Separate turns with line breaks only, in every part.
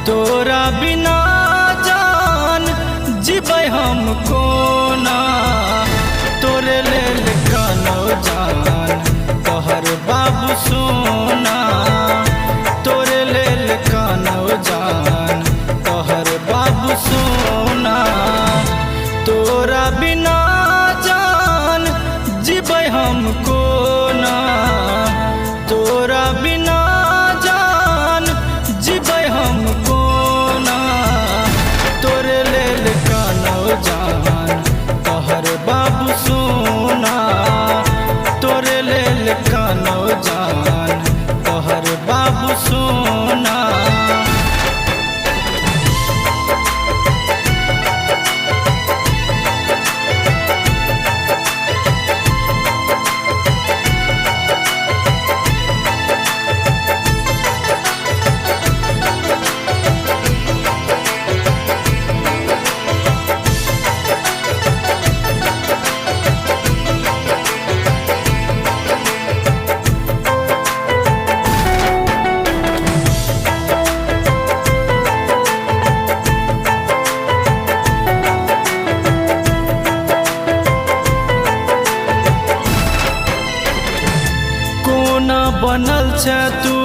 तोरा बिना जान जीबै हम कोना। तोरे लेल कानो जान तोहर बाबू सोना। तोरे लेल कानो जान तोहर बाबू सोना। तोरा बिना जान जीबै हम कोना। तोरा बिना जान जीबै हम कोना। तोरे लेल कानो जान तोहर बाबू सोना। तोरे लेल कानो जान तोहर बाबू सोना। कोना बनल छै तू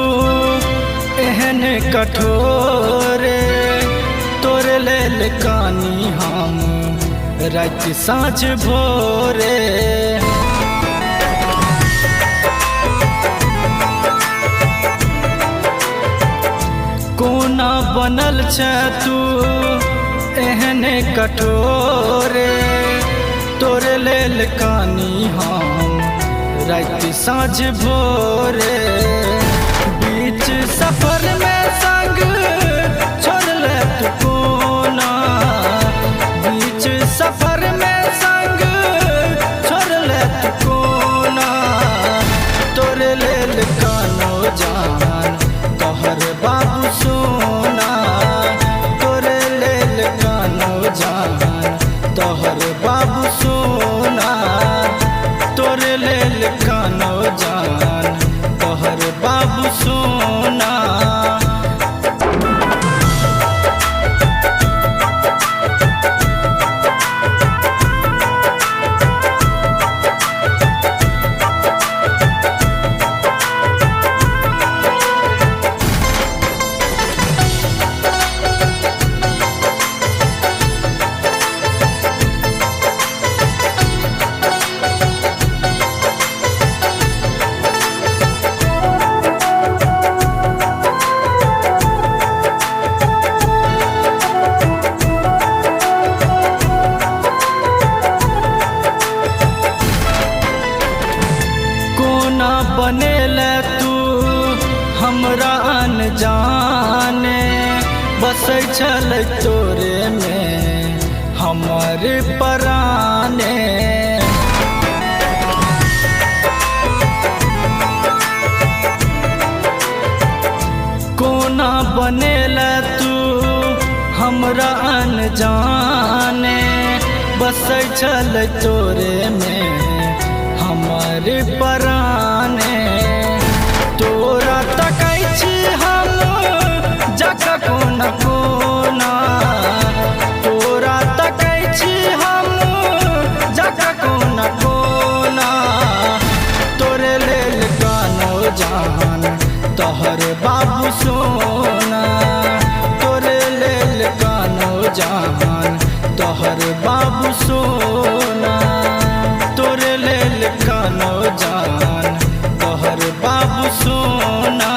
एहन कठोरे। तोरे लेल कानी हम रात साँझ भोरे। कोना बनल छै तू एहन कठोरे। तोरे लेल कानी हम रात साँझ भोरे। बीच सफर में संग छोड़ले तू कोना। बीच सफर में संग छोड़ले तू कोना। तोरे लेल कानो जान तोहर बाबू सोना। तोरे लेल कानो जान तोहर बाबू सोना। तोरे लेल कानो जान तोहर बाबू सोना। कोना बनेले तू हमरा अनजाने। बसै छल तोरे में हमर पराने। कोना बनेले तू हमरा अनजाने। बसै छल तोरे में हमर पराने। तोरा तकै छी हम जगह कोना कोना। तोरा तकै छी हम जगह कोना कोना। तोरे लेल कानो जान तोहर बाबू सोना। तोरे लेल कानो जान तोहर बाबू सोना। तोरे लेल कानो जान तोहर बाबू सोना।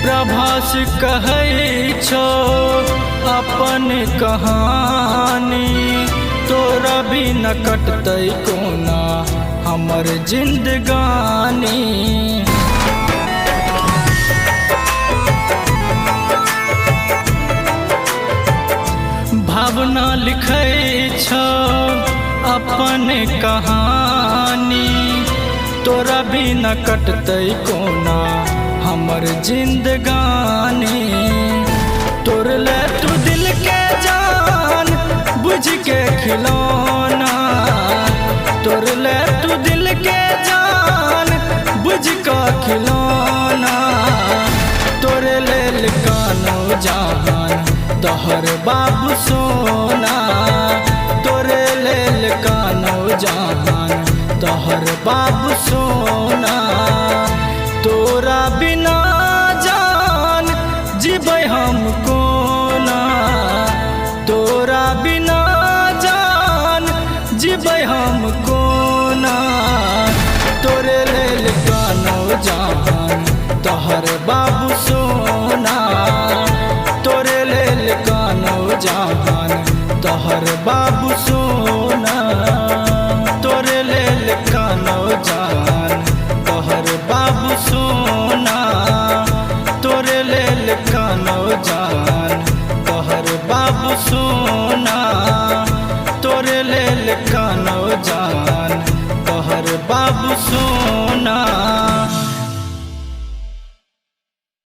प्रभास कहै छो अपन अपन कहानी तोरा भी न कटतै कोना हमर जिंदगानी। भावना लिखै छ अपन कहानी तोरा भी न कटतै कोना हमर जिंदगानी। तोर ले तू दिल के जान बुझ के खिलौना, तोर ले तू दिल के जान बुझ के खिलौना। तोरे लेल कानो जान तोहर बाबू सोना, तोरे लेल कानो जान तोहर बाबू सोना। तोरा बिना जान जीबै हम कोना, तोरा बिना जान जीबै हम कोना। तोरे लेल कानो जान तोहर बाबू सोना, तोरे लेल कानो जान तोहर बाबू सोना। तोरे लेल कानो जान तोहर बाबू सोना, तोरे लेल कानो जान तोहर बाबू सोना।